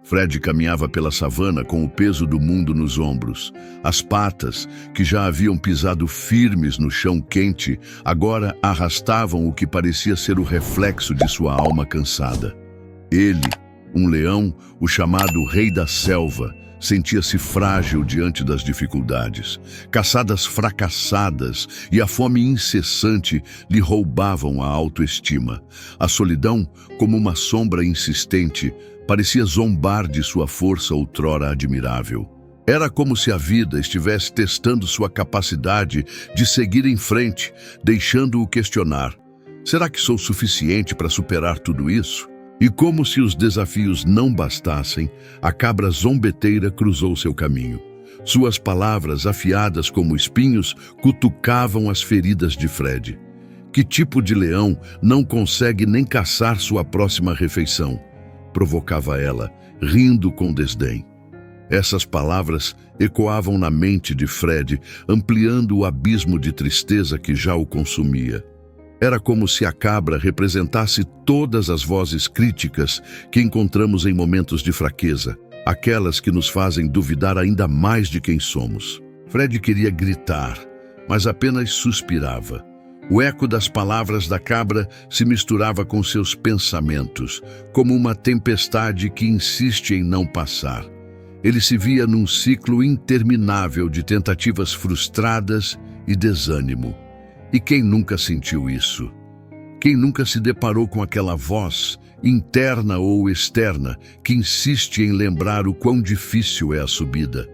Fred caminhava pela savana com o peso do mundo nos ombros. As patas, que já haviam pisado firmes no chão quente, agora arrastavam o que parecia ser o reflexo de sua alma cansada. Ele, um leão, o chamado Rei da Selva, sentia-se frágil diante das dificuldades. Caçadas fracassadas e a fome incessante lhe roubavam a autoestima. A solidão, como uma sombra insistente, parecia zombar de sua força outrora admirável. Era como se a vida estivesse testando sua capacidade de seguir em frente, deixando-o questionar: será que sou suficiente para superar tudo isso? E como se os desafios não bastassem, a cabra zombeteira cruzou seu caminho. Suas palavras, afiadas como espinhos, cutucavam as feridas de Fred. Que tipo de leão não consegue nem caçar sua próxima refeição? Provocava ela, rindo com desdém. Essas palavras ecoavam na mente de Fred, ampliando o abismo de tristeza que já o consumia. Era como se a cabra representasse todas as vozes críticas que encontramos em momentos de fraqueza, aquelas que nos fazem duvidar ainda mais de quem somos. Fred queria gritar, mas apenas suspirava. O eco das palavras da cabra se misturava com seus pensamentos, como uma tempestade que insiste em não passar. Ele se via num ciclo interminável de tentativas frustradas e desânimo. E quem nunca sentiu isso? Quem nunca se deparou com aquela voz, interna ou externa, que insiste em lembrar o quão difícil é a subida?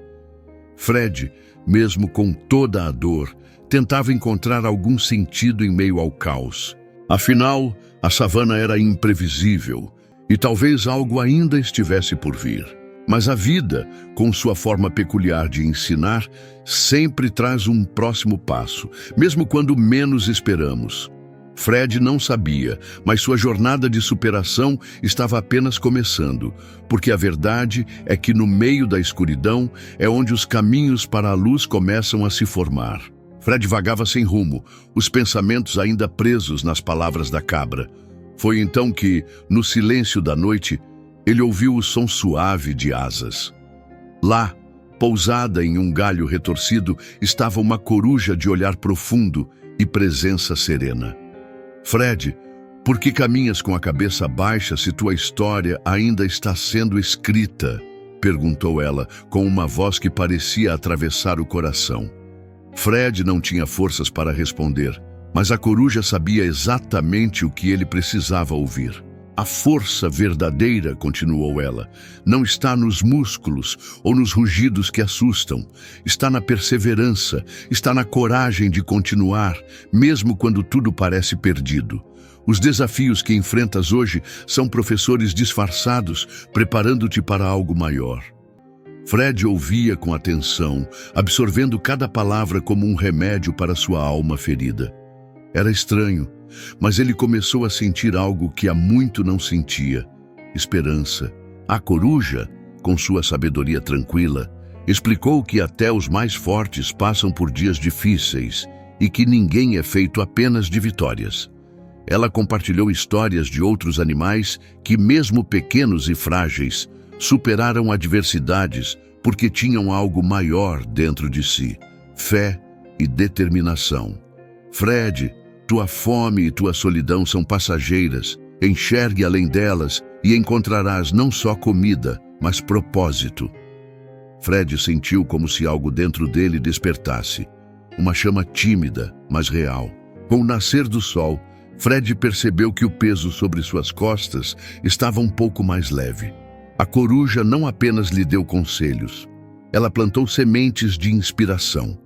Fred, mesmo com toda a dor, tentava encontrar algum sentido em meio ao caos. Afinal, a savana era imprevisível e talvez algo ainda estivesse por vir. Mas a vida, com sua forma peculiar de ensinar, sempre traz um próximo passo, mesmo quando menos esperamos. Fred não sabia, mas sua jornada de superação estava apenas começando, porque a verdade é que no meio da escuridão é onde os caminhos para a luz começam a se formar. Fred vagava sem rumo, os pensamentos ainda presos nas palavras da cabra. Foi então que, no silêncio da noite, ele ouviu o som suave de asas. Lá, pousada em um galho retorcido, estava uma coruja de olhar profundo e presença serena. Fred, por que caminhas com a cabeça baixa se tua história ainda está sendo escrita? Perguntou ela, com uma voz que parecia atravessar o coração. Fred não tinha forças para responder, mas a coruja sabia exatamente o que ele precisava ouvir. A força verdadeira, continuou ela, não está nos músculos ou nos rugidos que assustam. Está na perseverança, está na coragem de continuar, mesmo quando tudo parece perdido. Os desafios que enfrentas hoje são professores disfarçados, preparando-te para algo maior. Fred ouvia com atenção, absorvendo cada palavra como um remédio para sua alma ferida. Era estranho, mas ele começou a sentir algo que há muito não sentia: esperança. A coruja, com sua sabedoria tranquila, explicou que até os mais fortes passam por dias difíceis e que ninguém é feito apenas de vitórias. Ela compartilhou histórias de outros animais que, mesmo pequenos e frágeis, superaram adversidades porque tinham algo maior dentro de si: fé e determinação. Fred, tua fome e tua solidão são passageiras. Enxergue além delas e encontrarás não só comida, mas propósito. Fred sentiu como se algo dentro dele despertasse. Uma chama tímida, mas real. Com o nascer do sol, Fred percebeu que o peso sobre suas costas estava um pouco mais leve. A coruja não apenas lhe deu conselhos, ela plantou sementes de inspiração.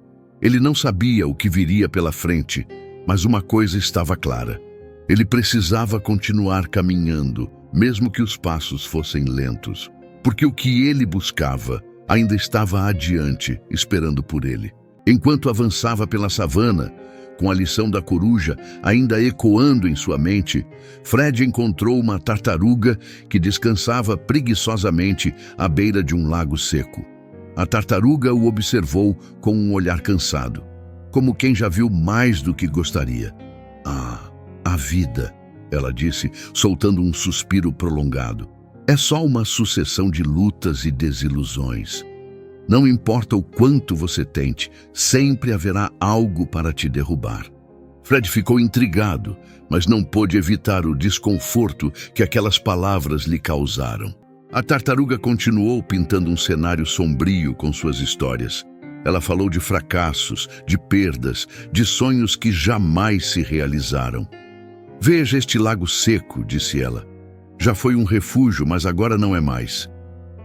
Ele não sabia o que viria pela frente, mas uma coisa estava clara: ele precisava continuar caminhando, mesmo que os passos fossem lentos, porque o que ele buscava ainda estava adiante, esperando por ele. Enquanto avançava pela savana, com a lição da coruja ainda ecoando em sua mente, Fred encontrou uma tartaruga que descansava preguiçosamente à beira de um lago seco. A tartaruga o observou com um olhar cansado, como quem já viu mais do que gostaria. "Ah, a vida", ela disse, soltando um suspiro prolongado. É só uma sucessão de lutas e desilusões. Não importa o quanto você tente, sempre haverá algo para te derrubar. Fred ficou intrigado, mas não pôde evitar o desconforto que aquelas palavras lhe causaram. A tartaruga continuou pintando um cenário sombrio com suas histórias. Ela falou de fracassos, de perdas, de sonhos que jamais se realizaram. Veja este lago seco, disse ela. Já foi um refúgio, mas agora não é mais.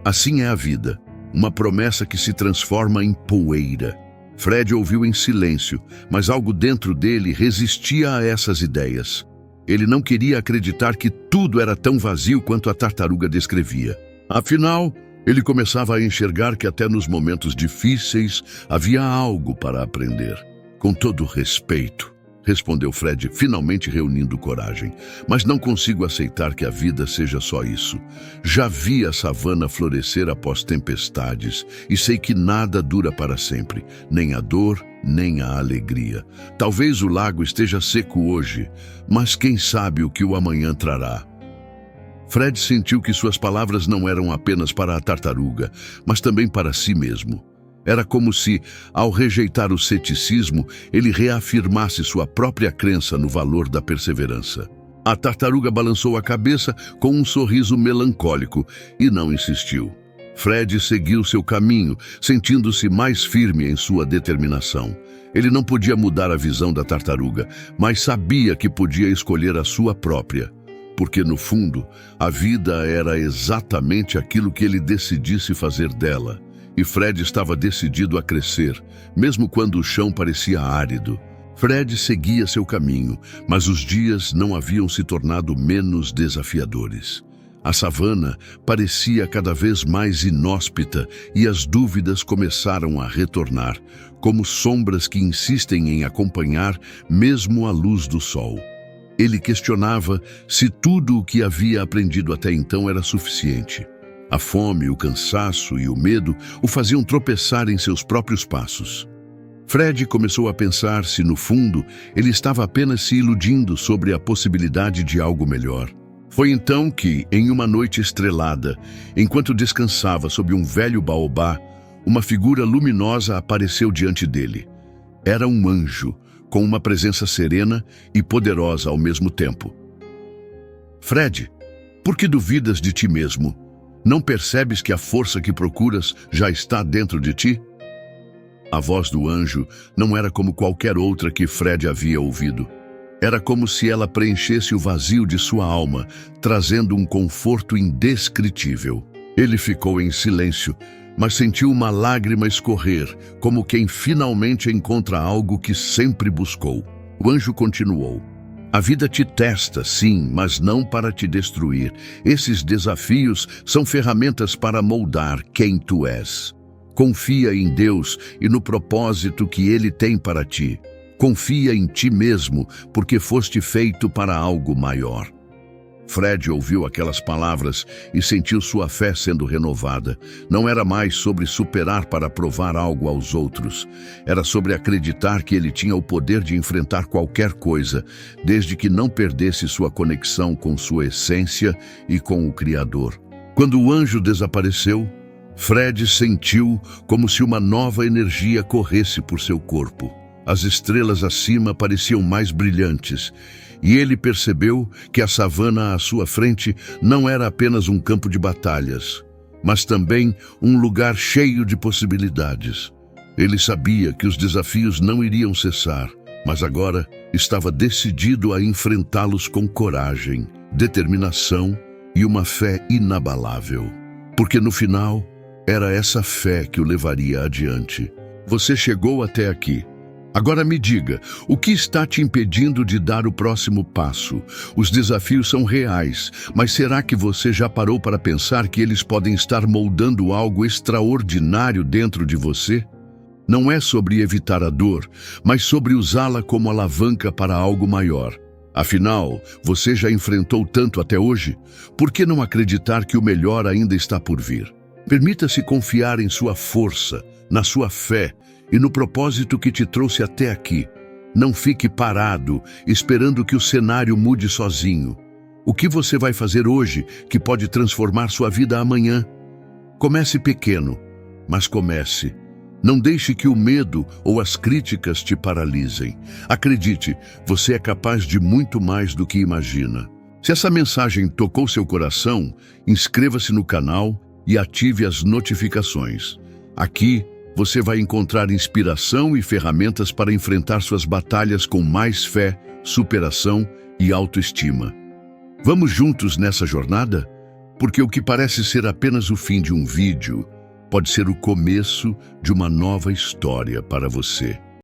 Assim é a vida, uma promessa que se transforma em poeira. Fred ouviu em silêncio, mas algo dentro dele resistia a essas ideias. Ele não queria acreditar que tudo era tão vazio quanto a tartaruga descrevia. Afinal, ele começava a enxergar que até nos momentos difíceis havia algo para aprender. Com todo respeito, respondeu Fred, finalmente reunindo coragem. Mas não consigo aceitar que a vida seja só isso. Já vi a savana florescer após tempestades e sei que nada dura para sempre, nem a dor, nem a alegria. Talvez o lago esteja seco hoje, mas quem sabe o que o amanhã trará. Fred sentiu que suas palavras não eram apenas para a tartaruga, mas também para si mesmo. Era como se, ao rejeitar o ceticismo, ele reafirmasse sua própria crença no valor da perseverança. A tartaruga balançou a cabeça com um sorriso melancólico e não insistiu. Fred seguiu seu caminho, sentindo-se mais firme em sua determinação. Ele não podia mudar a visão da tartaruga, mas sabia que podia escolher a sua própria. Porque, no fundo, a vida era exatamente aquilo que ele decidisse fazer dela. E Fred estava decidido a crescer, mesmo quando o chão parecia árido. Fred seguia seu caminho, mas os dias não haviam se tornado menos desafiadores. A savana parecia cada vez mais inóspita e as dúvidas começaram a retornar, como sombras que insistem em acompanhar mesmo a luz do sol. Ele questionava se tudo o que havia aprendido até então era suficiente. A fome, o cansaço e o medo o faziam tropeçar em seus próprios passos. Fred começou a pensar se, no fundo, ele estava apenas se iludindo sobre a possibilidade de algo melhor. Foi então que, em uma noite estrelada, enquanto descansava sob um velho baobá, uma figura luminosa apareceu diante dele. Era um anjo, com uma presença serena e poderosa ao mesmo tempo. Fred, por que duvidas de ti mesmo? Não percebes que a força que procuras já está dentro de ti? A voz do anjo não era como qualquer outra que Fred havia ouvido. Era como se ela preenchesse o vazio de sua alma, trazendo um conforto indescritível. Ele ficou em silêncio, mas sentiu uma lágrima escorrer, como quem finalmente encontra algo que sempre buscou. O anjo continuou. A vida te testa, sim, mas não para te destruir. Esses desafios são ferramentas para moldar quem tu és. Confia em Deus e no propósito que Ele tem para ti. Confia em ti mesmo, porque foste feito para algo maior. Fred ouviu aquelas palavras e sentiu sua fé sendo renovada. Não era mais sobre superar para provar algo aos outros. Era sobre acreditar que ele tinha o poder de enfrentar qualquer coisa, desde que não perdesse sua conexão com sua essência e com o Criador. Quando o anjo desapareceu, Fred sentiu como se uma nova energia corresse por seu corpo. As estrelas acima pareciam mais brilhantes, e ele percebeu que a savana à sua frente não era apenas um campo de batalhas, mas também um lugar cheio de possibilidades. Ele sabia que os desafios não iriam cessar, mas agora estava decidido a enfrentá-los com coragem, determinação e uma fé inabalável. Porque no final, era essa fé que o levaria adiante. Você chegou até aqui. Agora me diga, o que está te impedindo de dar o próximo passo? Os desafios são reais, mas será que você já parou para pensar que eles podem estar moldando algo extraordinário dentro de você? Não é sobre evitar a dor, mas sobre usá-la como alavanca para algo maior. Afinal, você já enfrentou tanto até hoje, por que não acreditar que o melhor ainda está por vir? Permita-se confiar em sua força, na sua fé, e no propósito que te trouxe até aqui. Não fique parado, esperando que o cenário mude sozinho. O que você vai fazer hoje que pode transformar sua vida amanhã? Comece pequeno, mas comece. Não deixe que o medo ou as críticas te paralisem. Acredite, você é capaz de muito mais do que imagina. Se essa mensagem tocou seu coração, inscreva-se no canal e ative as notificações. Aqui, você vai encontrar inspiração e ferramentas para enfrentar suas batalhas com mais fé, superação e autoestima. Vamos juntos nessa jornada? Porque o que parece ser apenas o fim de um vídeo pode ser o começo de uma nova história para você.